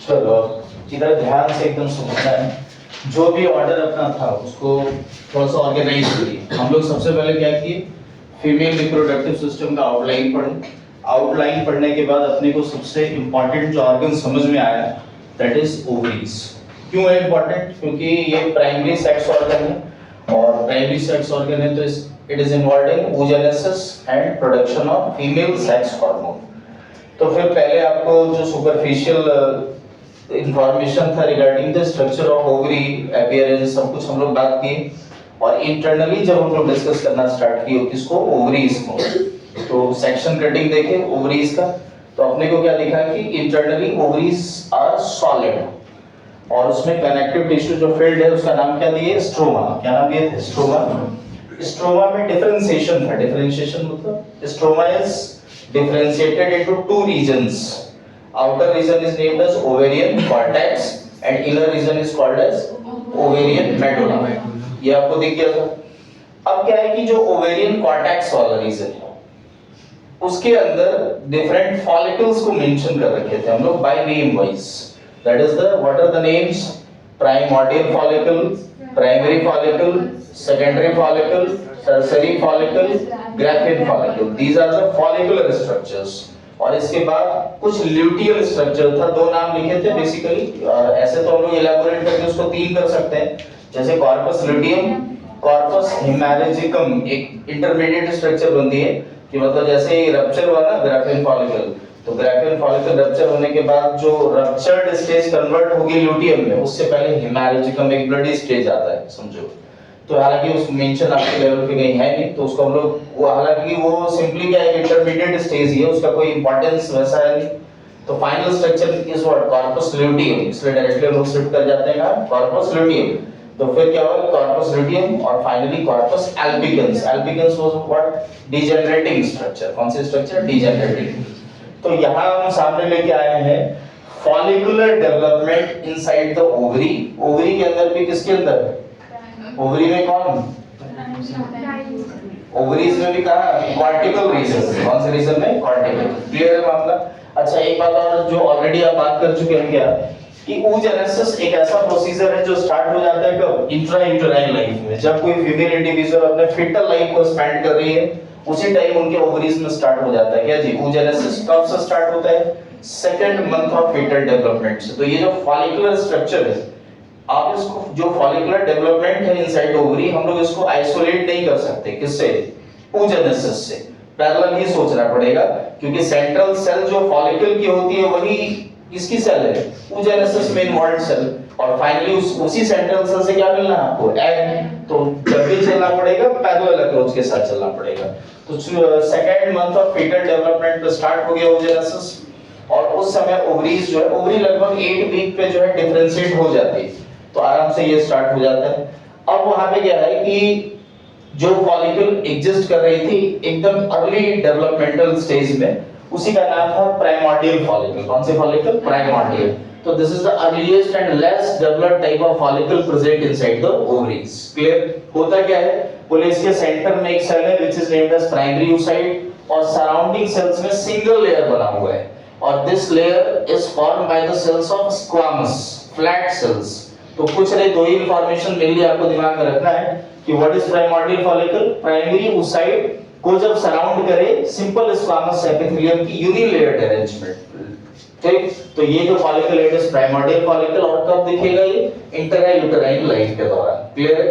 चलो इधर ध्यान से एकदम सुनना है। जो भी ऑर्डर अपना था उसको थोड़ा सा ऑर्गेनाइज करिए। हम लोग सबसे पहले क्या किए, फीमेल रिप्रोडक्टिव सिस्टम का आउटलाइन पढ़े। आउटलाइन पढ़ने के बाद अपने को सबसे इंपॉर्टेंट जो ऑर्गन समझ में आया दैट इज ओवरीज। क्यों है इंपॉर्टेंट? क्योंकि ये प्राइमरी सेक्स ऑर्गन है और प्राइमरी सेक्स ऑर्गन है तो it is involved in oogenesis and production of female sex hormone. तो फिर पहले आपको जो सुपरफिशियल इंफॉर्मेशन था regarding the structure of ovary, appearance, सब कुछ हम लोग बात किए। और इंटरनली जब हम लोग डिस्कस करना स्टार्ट किए किसको, ओवरीज को, तो सेक्शन कटिंग देखे ओवरीज का, तो अपने को क्या दिखा कि इंटरनली ओवरीज आर सॉलिड और उसमें कनेक्टिव टिश्यू जो फिल्ड है उसका नाम क्या दिए, स्ट्रोमा। क्या नाम दिए, स्ट्रोमा। स्ट्रोमा में डिफरेंशिएशन था। डिफरेंशिएशन मतलब stroma is differentiated into two regions. Outer region is named as ovarian cortex and inner region is called as ovarian medulla. ये आपको दिख गया था। अब क्या है कि जो ovarian cortex वाला region है उसके अंदर different follicles को mention कर रखे थे हम लोग by name wise. That is the what are the names? Primordial follicle, primary follicle, secondary follicle, tertiary follicle, Graafian follicle. These are the follicular structures. और इसके बाद कुछ luteal structure था, दो नाम लिखे थे बेसिकली। ऐसे तो हम लोग elaborate करके उसको तीन कर सकते हैं, जैसे corpus luteum, corpus hemorrhagicum, एक intermediate structure बनती है कि मतलब जैसे rupture हुआ ना Graafian follicle, तो Graafian follicle rupture होने के बाद जो ruptured stage convert होगी luteum में, उससे पहले hemorrhagicum एक bloody stage आता है, समझो। तो हालांकि उस मेंशन आपके लेवल पे कहीं है नहीं, तो उसको हम लोग वो हालांकि वो सिंपली क्या एक इंटरमीडिएट स्टेज ही है, उसका कोई इंपॉर्टेंस वैसा है नहीं। तो final structure is what, corpus luteum. इसलिए डायरेक्टली हम लोग शिफ्ट कर जाते हैं कहां, कॉर्पस ल्यूटियम। तो फिर क्या होगा, कॉर्पस ल्यूटियम और finally corpus albicans. Albicans was what, degenerating structure. कौन सी स्ट्रक्चर, डिजेनरेटिंग। तो यहां हम सामने लेके आए हैं follicular development inside the ovary. Ovary के अंदर भी किसके अंदर है, ओवरी में कौन, ओवरीज में भी कहा कॉर्टिकल रीजन। कौन से रीजन में, कॉर्टिकल। क्लियर है मामला। अच्छा एक बात और जो ऑलरेडी आप बात कर चुके हैं क्या, कि oogenesis एक ऐसा प्रोसीजर है जो स्टार्ट हो जाता है कब, इंट्रा यूटेराइन लाइफ में। जब कोई फीमेल इंडिविजुअल अपने फिटल लाइफ को स्पेंड कर रही है उसी टाइम उनके ओवरीज में स्टार्ट हो जाता है। क्या जी, oogenesis कब से स्टार्ट होता है, second month of foetal development से। तो ये जो फॉलिकुलर स्ट्रक्चर है, आप इसको जो फॉलिकुलर डेवलपमेंट है इनसाइड ओवरी, हम लोग इसको आइसोलेट नहीं कर सकते। किससे, oogenesis से। पैरेलल ही सोचना पड़ेगा, क्योंकि सेंट्रल सेल जो फॉलिकल की होती है वही किसकी सेल है, oogenesis में इन्वॉल्वड सेल। और फाइनली उसी सेंट्रल सेल से क्या मिलना है आपको, एग। तो जब भी चलना पड़ेगा पैरेलल अप्रोच के साथ चलना पड़ेगा। तो second month of foetal development पे स्टार्ट हो गया oogenesis, और उस समय ओवरीज जो है, ओवरी लगभग 8 वीक पे जो है डिफरेंशिएट हो जाती है, तो आराम से ये स्टार्ट हो जाता है। अब वहां पे क्या है कि जो फॉलिकल एग्जिस्ट कर रही थी एकदम अर्ली डेवलपमेंटल स्टेज में, उसी का नाम था प्राइमॉर्डियल फॉलिकल। कौन से फॉलिकल, प्राइमॉर्डियल। तो this is the earliest and less developed type of follicle present inside the ovaries. Clear. होता क्या है, बोले इसके सेंटर में एक सेल है which is named as primary oocyte, और सराउंडिंग सेल्स में सिंगल लेयर बना हुआ है, और this layer is formed by the cells of squamous flat cells. तो कुछ नहीं, दो ही इंफॉर्मेशन मेनली आपको दिमाग में रखना है कि what is primordial follicle, primary oocyte को जब सराउंड करे सिंपल स्क्वामस एपिथेलियम की यूनिलेयर्ड अरेंजमेंट। ठीक, तो ये जो फॉलिकल है इट इज प्राइमॉर्डियल फॉलिकल, और कब दिखेगा ये, इंट्रा यूटेराइन लाइफ के दौरान। क्लियर है,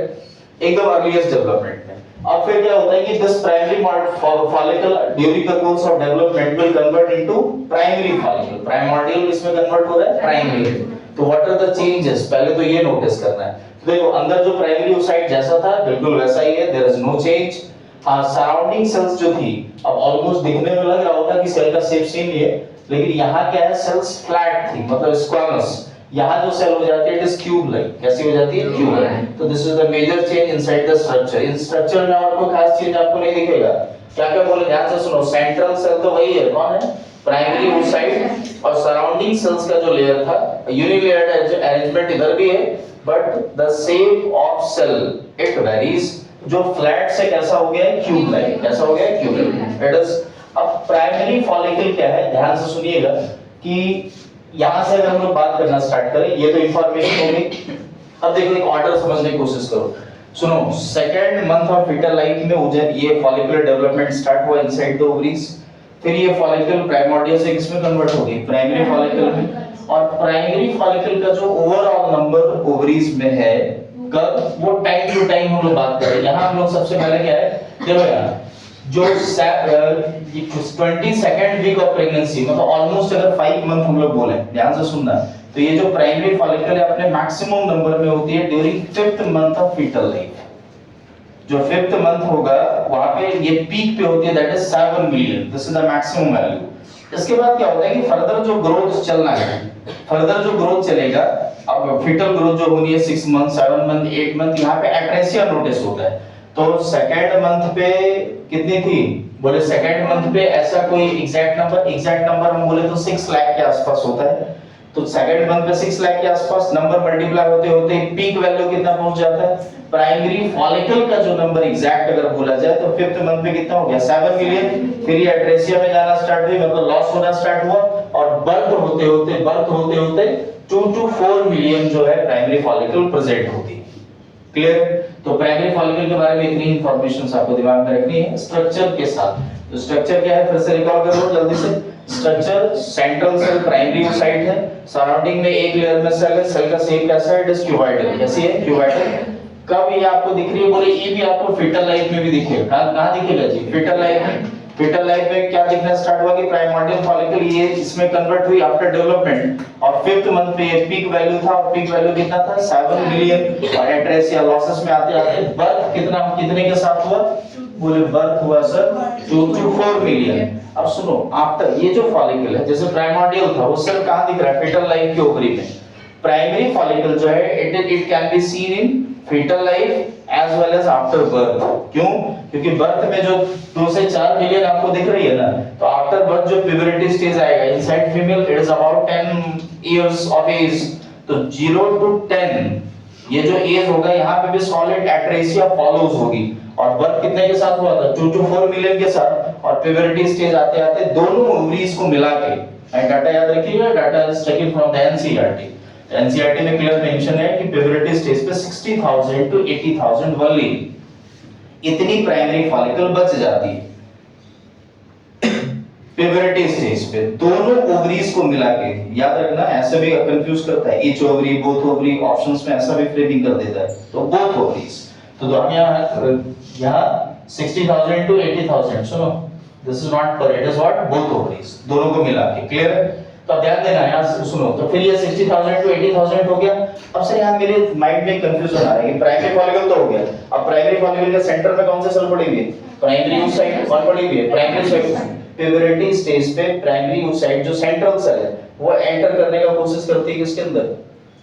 एकदम अर्लीस्ट डेवलपमेंट में। अब फिर क्या होता है कि this primary follicle during the course of development will convert into primary follicle. Primordial इसमें कन्वर्ट हो रहा है प्राइमरी। तो व्हाट आर द चेंजेस, पहले तो ये नोटिस करना है। देखो अंदर जो प्राइमरी oocyte जैसा था बिल्कुल वैसा ही है, देयर इज नो चेंज। हां, सराउंडिंग सेल्स जो थी, अब ऑलमोस्ट दिखने में लग रहा होगा कि सेल का शेप सेम ही है, लेकिन यहाँ क्या है, सेल्स फ्लैट थी, मतलब स्क्वामस। यहाँ जो सेल हो जाती है इट इज क्यूब लाइक। कैसी हो जाती है, क्यूब लाइक। तो this is the major change inside the structure. इन स्ट्रक्चर में और कोई खास चेंज आपको नहीं दिखेगा। क्या क्या बोले, ध्यान से सुनो। सेंट्रल सेल तो वही है, कौन है, प्राइमरी oocyte, और सराउंडिंग सेल्स का जो लेयर था यूनिलेयर्ड अरेंजमेंट इधर भी है, but the shape of cell it varies. जो फ्लैट से कैसा हो गया है, क्यूब लाइक। कैसा हो गया है, क्यूब लाइक। It is. अब प्राइमरी फॉलिकल क्या है, ध्यान से सुनिएगा कि यहां से अगर हम लोग बात करना स्टार्ट करें, ये तो इंफॉर्मेशन हो गई। अब देखो एक ऑर्डर समझने की कोशिश करो। सुनो, second month of foetal life में ये फॉलिकुलर डेवलपमेंट स्टार्ट हुआ इनसाइड द ओवरीज, फिर ये फॉलिकल प्राइमोर्डिया से किसमें कन्वर्ट हो गई, प्राइमरी फॉलिकल में। और प्राइमरी फॉलिकल का जो ओवरऑल नंबर ओवरीज में है कब, वो टाइम टू टाइम हम लोग बात करें। यहाँ हम लोग सबसे पहले क्या है, देखो यार, जो 22nd वीक ऑफ प्रेगनेंसी, मतलब ऑलमोस्ट अगर 5 मंथ हम लोग बोले, ध्यान से सुनना, तो ये जो प्राइमरी फॉलिकल है अपने मैक्सिमम नंबर में होती है during 5th month of foetal life. जो 5th मंथ होगा वहां पे ये पीक पे होती है, that is 7 million, this is the maximum value. इसके बाद क्या होता है कि फर्दर जो ग्रोथ चलना है, फर्दर जो ग्रोथ चलेगा, अब फीटल ग्रोथ जो होनी है 6 मंथ, 7 मंथ, 8 मंथ, यहाँ पे एट्रेसिया नोटिस होता है। तो सेकंड मंथ पे कितनी थी, बोले सेकंड मंथ पे ऐसा कोई एग्जैक्ट नंबर हम बोले तो 6 लाख के आसपास होता है। तो सेकंड मंथ पे 6 लाख के आसपास नंबर मल्टीप्लाई होते होते पीक वैल्यू कितना पहुंच जाता है, प्राइमरी फॉलिकल का जो नंबर एग्जैक्ट अगर बोला जाए तो 5th मंथ पे कितना हो गया, 7 मिलियन। फिर ये एट्रेसिया में जाना स्टार्ट हुई, मतलब लॉस होना स्टार्ट हुआ, और बर्थ होते होते 2 to 4 मिलियन जो है प्राइमरी फॉलिकल प्रेजेंट होती है। क्लियर? तो प्राइमरी फॉलिकल के बारे में इतनी इंफॉर्मेशन आपको दिमाग में रखनी है स्ट्रक्चर के साथ। तो स्ट्रक्चर क्या है, फिर से रिकॉल करो जल्दी से। Structure, central cell primary site है, सराउंडिंग में एक लेयर में सेल है, सेल का शेप कैसा है, इट इज क्यूबॉइडल, कैसी है, क्यूबॉइडल। कब ये आपको दिख रही है, बोले ये भी आपको फीटल लाइफ में भी दिखेगा। कहां दिखेगा जी, फीटल लाइफ में। फीटल लाइफ में क्या दिखना स्टार्ट हुआ कि प्राइमोर्डियल फॉलिकल ये इसमें कन्वर्ट हुई आफ्टर डेवलपमेंट, और 5th मंथ पे ये पीक वैल्यू था, और पीक वैल्यू कितना था, 7 मिलियन। और एट्रेसिया लॉसेस में आते आते बर्थ कितने के साथ हुआ, बोले बर्थ हुआ सर 2 to 4 मिलियन। अब सुनो, आफ्टर ये जो फॉलिकल है, जैसे प्राइमोर्डियल था वो सर कहां दिख रहा है, फीटल लाइफ के ओवरी में। प्राइमरी फॉलिकल जो है it can be seen in foetal life as well as after birth. क्यों? क्योंकि बर्थ में जो 2 से 4 मिलियन आपको दिख रही है ना, तो आफ्टर बर्थ जो प्यूबरिटी स्टेज आएगा inside female, it is about 10 years of age. तो 0 to 10 ये जो एज होगा, यहाँ पे भी सॉलिड एट्रेसिया फॉलोज होगी। और बर्थ कितने के साथ हुआ था, 2 to 4 मिलियन के साथ। और प्यूबरिटी स्टेज आते आते दोनों ओवरीज को मिला के, डाटा याद रखिएगा, data is taken from the NCERT. NCERT में क्लियर मेंशन है कि प्यूबरिटी स्टेज पे 60,000 to 80,000 वनली इतनी प्राइमरी फॉलिकल बच जाती है प्यूबरिटी स्टेज पे, दोनों ओवरीज को मिला के। याद रखना, ऐसे भी कंफ्यूज करता है, each ovary, both ovary, options में ऐसा भी फ्रेमिंग कर देता है, तो बोथ ओवरीज। तो हम यहाँ 60,000 to 80,000, सुनो, दिस इज नॉट पर, it is what, both ovaries, दोनों को मिला के। क्लियर है? तो ध्यान देना यार, सुनो, तो फिर ये 60,000 to 80,000 हो गया। अब सर यहाँ मेरे माइंड में कंफ्यूजन आ रहा है कि प्राइमरी फॉलिकल तो हो गया, अब प्राइमरी फॉलिकल के सेंटर में कौन सा सेल पड़ी हुई है, प्राइमरी oocyte। कौन पड़ी हुई है, प्राइमरी oocyte। प्यूबरिटी स्टेज पे प्राइमरी oocyte जो सेंट्रल सेल है वो एंटर करने का कोशिश करती है किसके अंदर,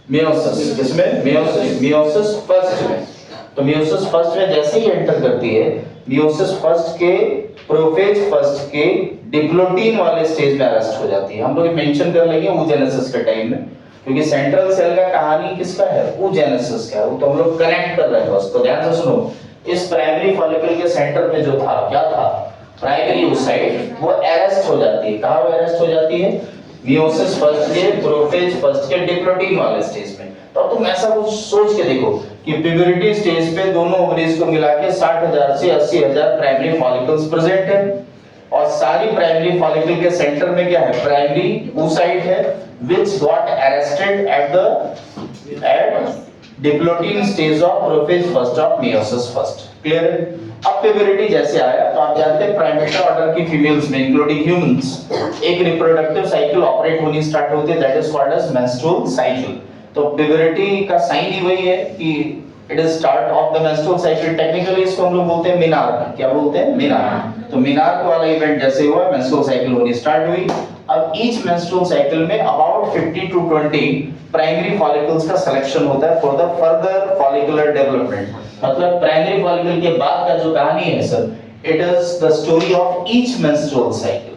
मेयोसिस। किसमें, मेयोसिस, मेयोसिस फर्स्ट में। तो मेयोसिस फर्स्ट में जैसे ही एंटर करती है, मेयोसिस फर्स्ट के, प्रोफेज फर्स्ट के डिप्लोटीन वाले स्टेज में अरेस्ट हो जाती है। हम लोग मेंशन कर लेंगे oogenesis के टाइम में, क्योंकि सेंट्रल सेल का कहानी किसका है, oogenesis का है, वो तो हम लोग कनेक्ट कर रहे हैं बस। तो ध्यान से सुनो, इस प्राइमरी फॉलिकल के सेंटर में जो था, क्या था, प्राइमरी oocyte, वो अरेस्ट हो जाती है। कहां वो अरेस्ट हो जाती है, मेयोसिस फर्स्ट के, प्रोफेज फर्स्ट के डिप्लोटीन वाले स्टेज में। तो तुम ऐसा कुछ सोच के देखो कि प्यूबरिटी स्टेज पे दोनों ओवरीज को मिला के 60,000 से 80,000 प्राइमरी फॉलिकल्स प्रेजेंट है, और सारी प्राइमरी फॉलिकल के सेंटर में क्या है, प्राइमरी oocyte है, which got arrested at diplotene stage of prophase first of meiosis first. Clear है? अब प्यूबरिटी जैसे आया, तो आप जानते हैं प्राइमेटा ऑर्डर की फीमेल्स में, इंक्लूडिंग ह्यूमंस, एक रिप्रोडक्टिव साइकिल ऑपरेट होनी स्टार्ट होती है, that is called as menstrual cycle. तो प्यूबरिटी का साइन ही वही है कि it is start of the menstrual cycle. Technically इसको हम लोग बोलते हैं मेनार्क। क्या बोलते हैं, मेनार्क। तो मेनार्क वाला इवेंट जैसे हुआ, मेंस्ट्रुअल साइकिल होनी स्टार्ट हुई। अब ईच मेंस्ट्रुअल साइकिल में अबाउट 50 to 20 प्राइमरी फॉलिकल्स का सिलेक्शन होता है for the further follicular development. मतलब प्राइमरी फॉलिकल के बाद का जो कहानी है sir, it is the story of each menstrual cycle.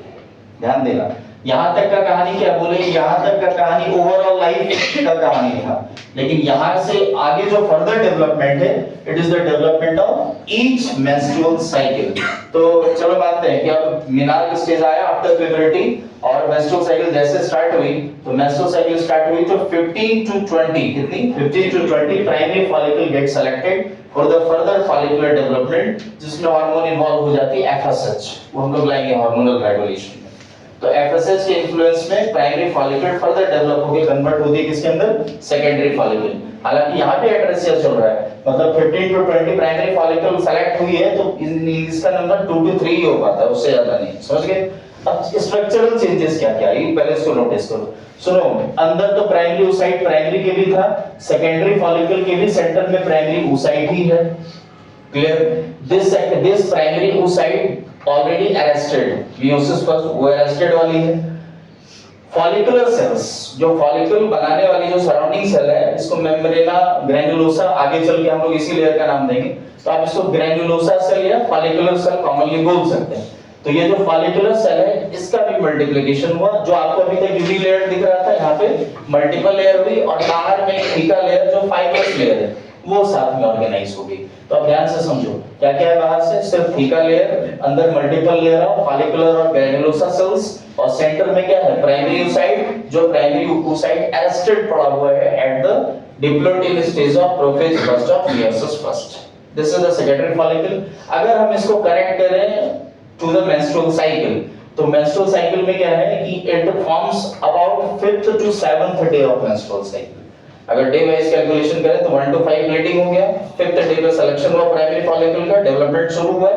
ध्यान देना, यहाँ तक का कहानी क्या बोले, यहाँ तक का कहानी ओवरऑल लाइफ का कहानी था, लेकिन यहाँ से आगे जो फर्दर डेवलपमेंट है, it is the development of each menstrual cycle. तो चलो मानते हैं कि अब मीनार की स्टेज आया आफ्टर प्यूबर्टी, और मेंस्ट्रुअल साइकिल जैसे स्टार्ट हुई, तो मेंस्ट्रुअल साइकिल स्टार्ट हुई तो 15 to 20, कितनी 15 to 20 primary follicle get selected for the further follicular development, जिसमें हार्मोन इन्वॉल्व हो जाती है एफएसएच, वो हम लोग लाएंगे हार्मोनल रेगुलेशन। तो एफएसएच के इन्फ्लुएंस में प्राइमरी फॉलिकल फर्दर डेवलप होकर कन्वर्ट होती है किसके अंदर, सेकेंडरी फॉलिकल। हालांकि यहाँ पे एट्रेसिया चल रहा है, मतलब 15 to 20 प्राइमरी फॉलिकल सेलेक्ट हुई है, तो इसका नंबर 2 to 3 ही हो पाता है, उससे ज्यादा नहीं। समझ गए? अब स्ट्रक्चरल चेंजेस क्या क्या है, ये पहले इसको नोटिस करो। सुनो, अंदर तो प्राइमरी oocyte प्राइमरी के भी था, सेकेंडरी फॉलिकल के भी सेंटर में प्राइमरी oocyte ही है। Clear? This primary oocyte already arrested, meiosis first वो अरेस्टेड वाली है। फॉलिकुलर सेल्स, जो फॉलिकल बनाने वाली जो सराउंडिंग सेल है, इसको मेम्ब्रेना ग्रैन्युलोसा, आगे चल के हम लोग इसी लेयर का नाम देंगे, तो आप इसको ग्रैन्युलोसा सेल या फॉलिकुलर सेल कॉमनली बोल सकते हैं। तो ये जो फॉलिकुलर सेल है, इसका भी मल्टीप्लिकेशन हुआ, जो आपको अभी तक यूनिलेयर दिख रहा था, यहाँ पे मल्टीपल लेयर हुई, और बाहर में एक थीका लेयर जो फाइब्रस लेयर है, वो साथ में ऑर्गेनाइज हो गई। तो अब ध्यान से समझो क्या क्या है बाहर से, सिर्फ थीका लेयर, अंदर मल्टीपल लेयर ऑफ फॉलिकुलर और ग्रैन्युलोसा सेल्स, और सेंटर में क्या है, प्राइमरी oocyte, जो प्राइमरी oocyte अरेस्टेड पड़ा हुआ है at the diplotene stage of prophase first of meiosis first. This is the secondary follicle. अगर हम इसको कनेक्ट करें टू द मेंस्ट्रुअल साइकिल, तो मेंस्ट्रुअल साइकिल में क्या है कि it forms about 5th to 7th day of menstrual cycle. अगर डे वाइज कैलकुलेशन करें तो 1 to 5 प्लेटिंग हो गया, 5th डे पे सिलेक्शन हुआ प्राइमरी फॉलिकल का, डेवलपमेंट शुरू हुआ,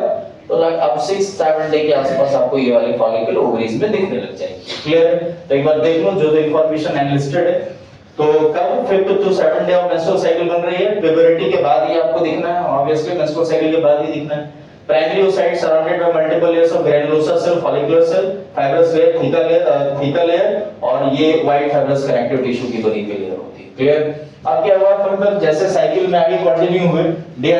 तो अब 6-7 डे के आसपास आपको ये वाली फॉलिकल ओवरीज में दिखने लग जाएगी। क्लियर है? तो एक बार देख लो जो इंफॉर्मेशन एनलिस्टेड है। तो कब 5th to 7th day of menstrual cycle बन रही है, प्यूबर्टी के बाद ही आपको दिखना है, ऑब्वियसली मेंस्ट्रुअल साइकिल के बाद ही दिखना है। Primary oocyte surrounded by multiple layers of granulosa cell, follicular cell, fibrous layer, theca layer, और ये व्हाइट फाइब्रस कनेक्टिव टिश्यू की बनी हुई लेयर होती है। क्लियर? अब क्या हुआ, फर्दर जैसे साइकिल में आगे कंटिन्यू हुए, day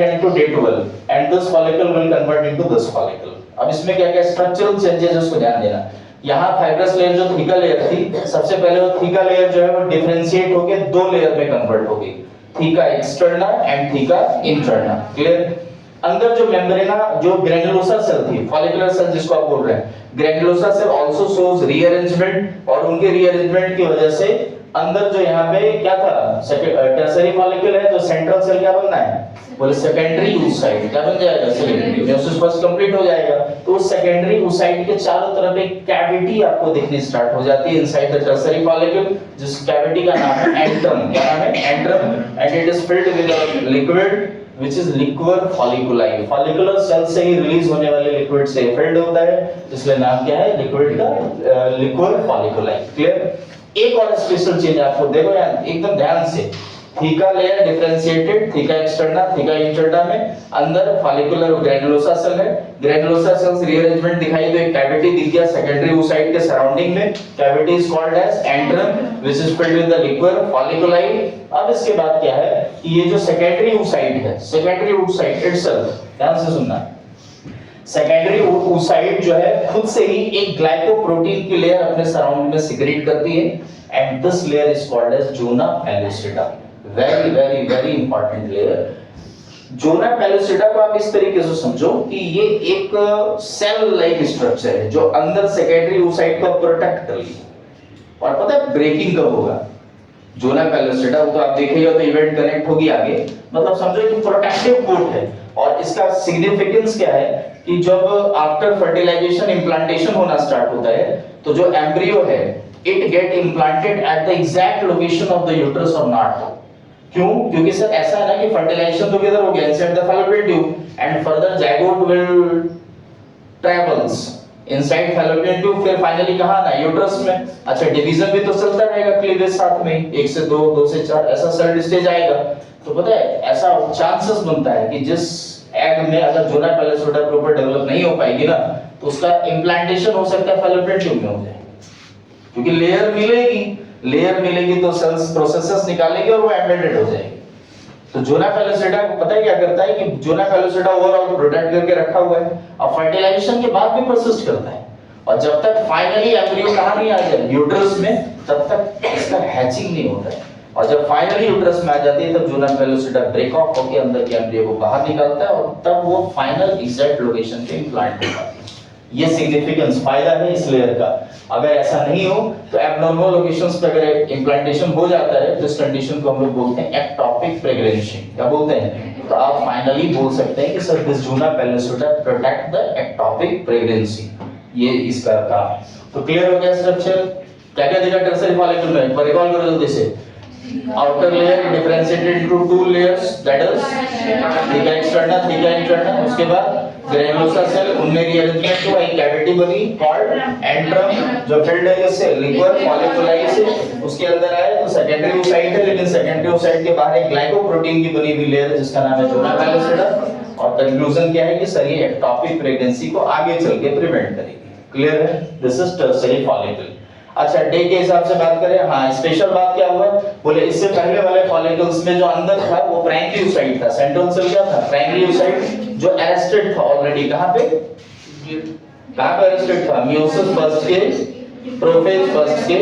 10 to day 12, and this follicle will convert into this follicle. अब इसमें क्या क्या स्ट्रक्चरल चेंजेस है उसको ध्यान देना। यहाँ फाइब्रस लेयर जो थीका लेयर थी, सबसे पहले वो थीका लेयर जो है वो डिफरेंशिएट होके 2 लेयर में कन्वर्ट हो गई, theca externa and theca interna. Clear? अंदर जो मेम्ब्रेना, जो ग्रैन्युलोसा सेल थी, फॉलिकुलर सेल जिसको आप बोल रहे हैं, granulosa cell also shows rearrangement, और उनके रीअरेंजमेंट की वजह से अंदर जो यहाँ पे क्या था, टर्सरी फॉलिकल है, तो सेंट्रल सेल क्या बनना है, बोले सेकेंडरी oocyte, क्या बन जाएगा, सेकेंडरी मियोसिस फर्स्ट कंप्लीट हो जाएगा। तो उस सेकेंडरी oocyte के चारों तरफ एक कैविटी आपको दिखनी स्टार्ट हो जाती है इनसाइड द टर्सरी फॉलिकल, जिस कैविटी का नाम है एंट्रम। क्या नाम है, antrum, and it is filled with a liquid which is liquor folliculi, follicular cell से ही रिलीज होने वाले लिक्विड से फिल्ड होता है, इसलिए नाम क्या है लिक्विड का, liquor folliculi। क्लियर? एक और स्पेशल चीज आपको देखो यार, एकदम ध्यान से, theca layer differentiated, theca externa, theca interna में अंदर फॉलिकुलर ग्रैन्युलोसा सेल है, ग्रैन्युलोसा सेल्स रीअरेंजमेंट दिखाई, तो एक कैविटी दिख गया सेकेंडरी oocyte के सराउंडिंग में, cavity is called as antrum which is filled with the liquid folliculi. अब इसके बाद क्या है कि ये जो सेकेंडरी oocyte है, सेकेंडरी oocyte इटसेल्फ, ध्यान से सुनना, सेकेंडरी oocyte जो है खुद से ही एक ग्लाइकोप्रोटीन की लेयर अपने सराउंड में सिक्रीट करती है, and this layer is called as zona pellucida. Very very very important layer. Zona pellucida को आप इस तरीके से समझो कि ये एक सेल लाइक स्ट्रक्चर है जो अंदर सेकेंडरी oocyte को प्रोटेक्ट कर रही है। और पता है ब्रेकिंग कब होगा, ज़ोना पेलुसिडा, वो तो आप देखिएगा तो इवेंट कनेक्ट होगी आगे, मतलब समझो कि प्रोटेक्टिव कोट है। और इसका सिग्निफिकेंस क्या है कि जब आफ्टर फर्टिलाइजेशन इम्प्लांटेशन होना स्टार्ट होता है, तो जो एम्ब्रियो है it get implanted at the exact location of the uterus और नॉट। क्यों? क्योंकि सर ऐसा है ना कि फर्टिलाइजेशन तो किधर हो गया, inside the fallopian tube, and further zygote will travels inside fallopian tube, फिर फाइनली कहां आना, यूट्रस में। अच्छा, डिवीजन भी तो चलता रहेगा क्लीवेज साथ में, 1 से 2, 2 से 4, ऐसा सेल स्टेज आएगा। तो पता है ऐसा चांसेस बनता है कि जिस एग में अगर ज़ोना पेलुसिडा प्रॉपर डेवलप नहीं हो पाएगी ना, तो उसका इम्प्लांटेशन हो सकता है फैलोपियन ट्यूब में हो जाए, क्योंकि लेयर मिलेगी तो सेल्स प्रोसेसेस निकालेगी और वो एम्बेडेड हो जाएगी। तो ज़ोना पेलुसिडा को पता है क्या करता है कि ज़ोना पेलुसिडा ओवरऑल प्रोटेक्ट करके रखा हुआ है, और फर्टिलाइजेशन के बाद भी परसिस्ट करता है। और जब तक फाइनली एम्ब्रियो कहाँ नहीं आ जाए यूट्रस में, तब तक इसका हैचिंग नहीं होता है। और जब फाइनली यूट्रस में आ जाती है तब जूना पेलोसिटा ब्रेक ऑफ होकर अंदर के एम्ब्रियो को बाहर निकालता है और तब वो फाइनल एग्जैक्ट लोकेशन पे इम्प्लांट होता है। ये सिग्निफिकेंस फायदा है इस लेयर का। अगर ऐसा नहीं हो तो एब्नॉर्मल लोकेशंस पे अगर इम्प्लांटेशन हो जाता है तो इस कंडीशन को हम लोग बोलते हैं एक्टोपिक प्रेगनेंसी। क्या बोलते हैं? तो आप फाइनली बोल सकते हैं कि sir this zona pellucida protect the ectopic pregnancy. ये इसका काम है। तो क्लियर हो गया स्ट्रक्चर? क्या क्या देखा टर्सरी फॉलिकल में? एक बार रिकॉल करो जल्दी से। outer layer differentiated into two layers, that is theca externa, theca interna। उसके बाद granulosa cell, उनमें rearrangement हुआ, एक cavity बनी called antrum जो filled है इससे liquor folliculi से, उसके अंदर आया तो secondary oocyte है, लेकिन secondary oocyte के बाहर एक glycoprotein की बनी हुई layer जिसका नाम है juna pellucida। और conclusion क्या है कि सर ये ectopic pregnancy को आगे चल के prevent करेगी। क्लियर है? This is tertiary follicle. अच्छा डे के हिसाब से बात करें, हाँ स्पेशल बात क्या हुआ? बोले इससे पहले वाले फॉलिकल्स में जो अंदर था वो प्राइमरी oocyte था। सेंट्रल सेल क्या था? प्राइमरी oocyte जो अरेस्टेड था ऑलरेडी। कहां पे अरेस्टेड था? मियोसिस फर्स्ट के, प्रोफेज फर्स्ट के,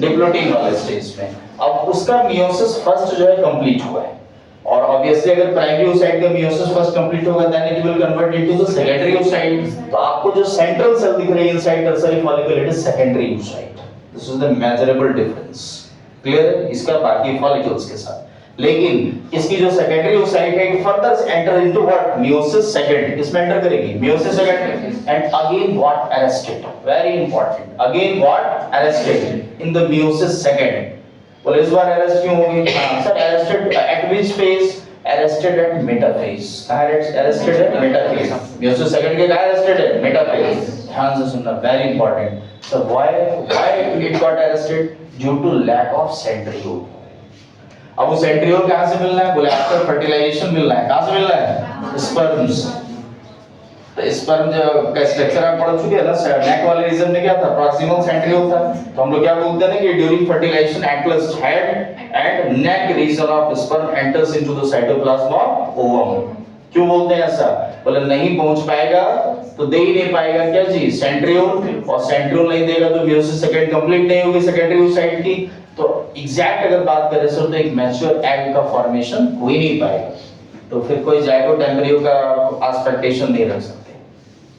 डिप्लोटिंग वाले स्टेज में। अब उसका मियोसिस फर्स्ट जो है कंप्लीट हुआ है और ऑब्वियसली अगर प्राइमरी oocyte का मियोसिस फर्स्ट कंप्लीट होगा then it will convert into the secondary oocyte। तो आपको जो सेंट्रल सेल दिख रही है inside tertiary follicle, it is secondary oocyte। This is the measurable difference. Clear है इसका बाकी फॉलिकल्स के साथ। लेकिन इसकी जो सेकेंडरी oocyte है it further enter into what? Meiosis second. किसमें एंटर करेगी? Meiosis second. And again what? Arrested. Very important, again what? Arrested in the meiosis second. बोले इस बार अरेस्ट क्यों होगी? हां sir arrested at which phase? Arrested at metaphase. कहां arrested है? Metaphase. Meiosis second के कहां अरेस्टेड है? मेटाफेज। ध्यान से सुनना, very important. So why it got arrested? Due to lack of centriole। अब वो सेंट्रियोल कहां से मिलना है? बोले आफ्टर फर्टिलाइजेशन मिलना है। कहां से मिलना है? स्पर्म्स। तो स्पर्म जो का स्ट्रक्चर आप पढ़ चुके हैं ना, नेक वाले रीजन में क्या था? प्रॉक्सिमल सेंट्रियोल था। तो हम लोग क्या बोलते हैं ना कि during fertilisation atlas head and neck region of sperm enters into the cytoplasm of ovum. क्यों बोलते हैं ऐसा? बोले नहीं पहुंच पाएगा तो दे ही नहीं पाएगा क्या चीज? सेंट्रियोल। और सेंट्रियोल नहीं देगा तो मियोसिस सेकंड कंप्लीट नहीं होगी सेकेंडरी oocyte की। तो एग्जैक्ट अगर बात करें सर तो एक मैच्योर एग का फॉर्मेशन हो ही नहीं पाएगा। तो फिर कोई जायगोट एम्ब्रियो का एक्सपेक्टेशन नहीं रख सकते।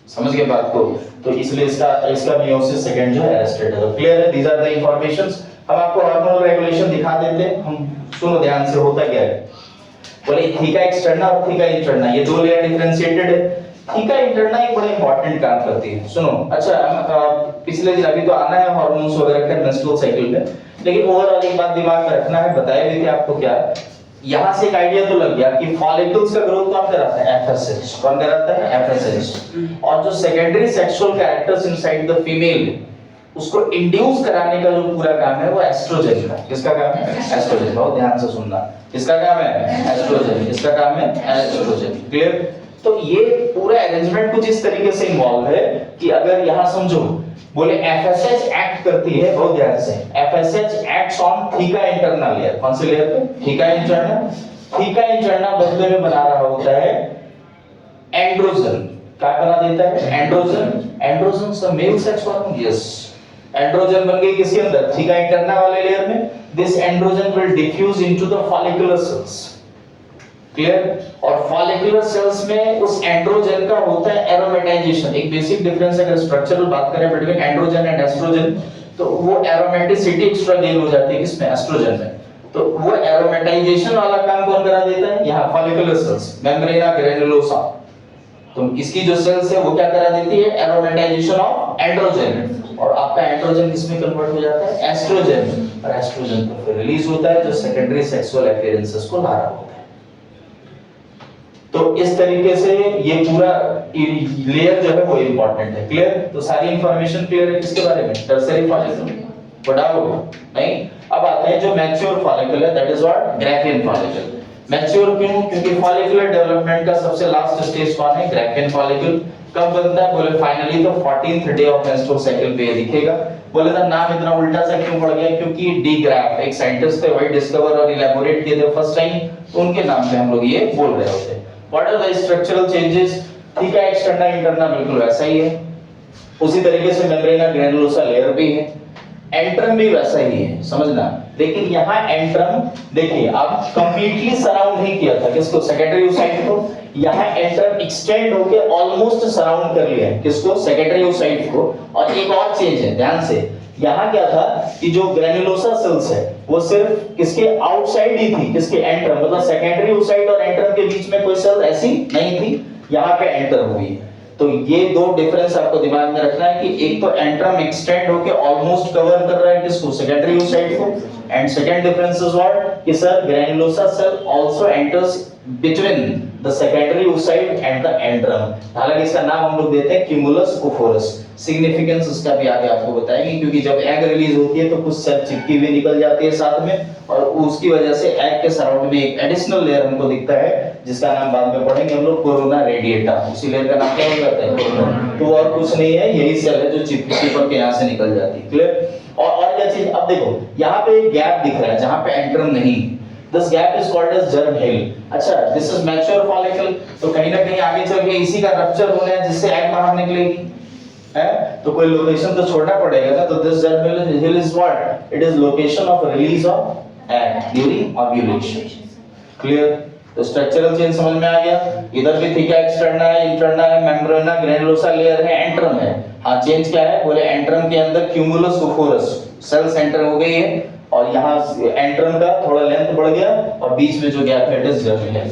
समझ गए बात को? तो इसलिए इसका मियोसिस सेकंड जो है अरेस्टेड है। क्लियर है? These are the informations. हम आपको हार्मोनल रेगुलेशन दिखा देते हैं। हम सुनो ध्यान से होता क्या है। बोले थीका एक्सटर्ना और थीका इंटरना ये दो लेयर डिफरेंशिएटेड है। थीका इंटरना एक बड़ा इंपॉर्टेंट काम करती है। सुनो अच्छा पिछले दिन अभी तो आना है हार्मोन्स वगैरह का मेंस्ट्रुअल साइकिल में, लेकिन ओवरऑल एक बात दिमाग में रखना है, बताया भी थे आपको क्या। यहां से एक आइडिया तो लग गया कि फॉलिकल्स का ग्रोथ कौन कराता है? एफएसएच। कौन कराता है? एफएसएच। और जो secondary sexual characters inside the female उसको इंड्यूस कराने का जो पूरा काम है वो एस्ट्रोजन का। किसका काम है? एस्ट्रोजन। बहुत ध्यान से सुनना। किसका काम है? एस्ट्रोजन। किसका काम है? एस्ट्रोजन। क्लियर? तो ये पूरा अरेंजमेंट कुछ इस तरीके से इन्वॉल्व है कि अगर यहां समझो बोले एफएसएच एक्ट करती है, बहुत ध्यान से, FSH acts on theca interna layer. कौन से लेयर पे? Theca interna. थीका इंटरना बदले में बना रहा होता है एंड्रोजन। क्या बना देता है? Androgen. Androgen the male sex hormone. Yes, androgen बन गई किसके अंदर? थीका इंटरना वाले लेयर में। This androgen will diffuse into the follicular cells. Clear? और फॉलिकुलर सेल्स में उस एंड्रोजन का होता है एरोमेटाइजेशन। एक बेसिक डिफरेंस अगर स्ट्रक्चरल बात करें बिटवीन एंड्रोजन एंड एस्ट्रोजन, तो वो एरोमेटिसिटी एक्स्ट्रा गेन हो जाती है किसमें? एस्ट्रोजन में। तो वो एरोमेटाइजेशन वाला काम कौन करा देता है? यहाँ फॉलिकुलर सेल्स, मेम्ब्रेना ग्रैनुलोसा। तो इसकी जो सेल्स है वो क्या करा देती है? Aromatisation of androgen. और आपका एंड्रोजन किसमें कन्वर्ट हो जाता है? एस्ट्रोजन। और एस्ट्रोजन तो फिर रिलीज होता है जो सेकेंडरी सेक्सुअल अपीयरेंसेस को ला रहा होता है। तो इस तरीके से ये पूरा लेयर जो है वो इंपॉर्टेंट है। क्लियर? तो सारी इंफॉर्मेशन क्लियर है किसके बारे में? Tertiary follicle. पढ़ाओ नहीं? अब आते हैं जो मैच्योर फॉलिकल है, that is what? Graafian follicle. Mature क्यों? क्योंकि फॉलिकुलर डेवलपमेंट का सबसे लास्ट स्टेज कौन है? Graafian follicle. कब बनता है? बोले फाइनली तो 14th day of menstrual cycle पे ये दिखेगा। बोले ना नाम इतना उल्टा सा क्यों पड़ गया? क्योंकि डी ग्राफ एक साइंटिस्ट थे, वही डिस्कवर और इलैबोरेट किए थे फर्स्ट टाइम, तो उनके नाम पे हम लोग ये बोल रहे होते हैं। What are the structural changes? Theca externa interna बिल्कुल वैसा ही है। उसी तरीके से मेम्ब्रेना ग्रैनुलोसा लेयर भी है, एंट्रम भी वैसा ही है, समझना। लेकिन यहाँ एंट्रम देखिए आप कंप्लीटली सराउंड नहीं किया था किसको, सेकेंडरी oocyte को। यहाँ एंट्रम एक्सटेंड होके ऑलमोस्ट सराउंड कर लिया है किसको, सेकेंडरी oocyte को। और एक और चेंज है, ध्यान से, यहाँ क्या था कि जो ग्रैनुलोसा सेल्स है वो सिर्फ किसके आउटसाइड ही थी, किसके एंट्रम, मतलब सेकेंडरी oocyte और एंट्रम के बीच में कोई सेल ऐसी नहीं थी, यहाँ पे एंटर हुई है। तो ये दो डिफरेंस आपको दिमाग में रखना है कि एक तो एंट्रम एक्सटेंड होके ऑलमोस्ट कवर कर रहा है किसको, सेकेंडरी oocyte को, and second difference is what कि sir granulosa cell also enters between the secondary oocyte and the antrum. हालांकि इसका नाम हम लोग देते हैं क्यूमुलस ओफोरस। सिग्निफिकेंस इसका भी आगे आपको बताएंगे, क्योंकि जब एग रिलीज होती है तो कुछ सेल चिपकी हुई निकल जाती है साथ में, और उसकी वजह से एग के सराउंड में एक एडिशनल लेयर हमको दिखता है जिसका नाम बाद में पढ़ेंगे हम लोग, कोरोना रेडिएटा। उसी लेयर का नाम क्या हो जाता है, कोरोना। तो और कुछ नहीं है, यही सेल है जो चिपक के यहाँ से निकल जाती है। क्लियर। और क्या चीज, अब देखो यहाँ पे एक गैप दिख रहा है जहाँ पे एंट्रम नहीं, this gap is called as germ hill. अच्छा, दिस इज मैच्योर फॉलिकल, तो कहीं ना कहीं आगे चल के इसी का रप्चर होना है जिससे एग बाहर निकलेगी, है? तो कोई लोकेशन तो छोड़ना पड़ेगा ना। तो this germ hell is what, it is location of release of egg during ovulation. Clear. तो स्ट्रक्चरल चेंज समझ में आ गया। इधर भी थीका एक्सटर्ना है, इंटरना है, मेम्ब्रेना ग्रैनुलोसा लेयर है, एंट्रम है। हाँ, चेंज क्या है, बोले एंट्रम के अंदर क्यूमुलस ओफोरस सेल सेंटर हो गई है, और यहाँ एंट्रम का थोड़ा लेंथ बढ़ गया, और बीच में जो गैप है it is germ hello.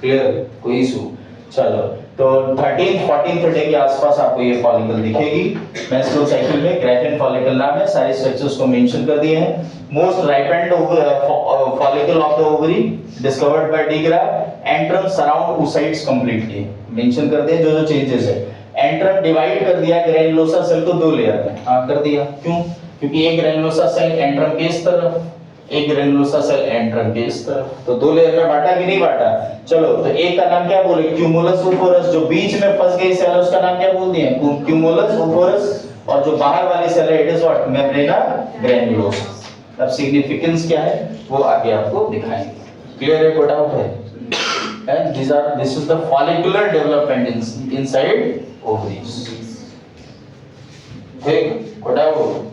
Clear, कोई इशू। चलो, तो 13th 14th डे के आसपास आपको ये फॉलिकल दिखेगी। मेंस्ट्रुअल साइकिल में ग्राफिन फॉलिकल नाम है, सारे स्ट्रक्चर्स को मेंशन कर दिए हैं। Most ripened follicle of the ovary discovered by D graph, antrum surround oocytes completely mention कर दिए जो चेंजेस है। एंट्रम डिवाइड कर दिया ग्रैनुलोसा सेल को दो लेयर में, हां कर दिया। क्यों? क्योंकि एक ग्रैनुलोसा सेल एंट्रम के इस तरफ, एक ग्रैनुलोसा सेल एंट्रम के इस तरफ, तो दो लेयर में बांटा कि नहीं बांटा। चलो, तो एक का नाम क्या बोले, क्यूमुलस ओफोरस। जो बीच में फंस गई सेल उसका नाम क्या बोल दिए, क्यूमुलस ओफोरस। और जो बाहर वाली सेल है इट इज व्हाट, मेम्ब्रेना ग्रैनुलोसा। अब सिग्निफिकेंस क्या है वो आगे आपको दिखाएंगे। क्लियर है, कोई डाउट है? And this is the follicular development inside ovaries. ठीक, कोई डाउट?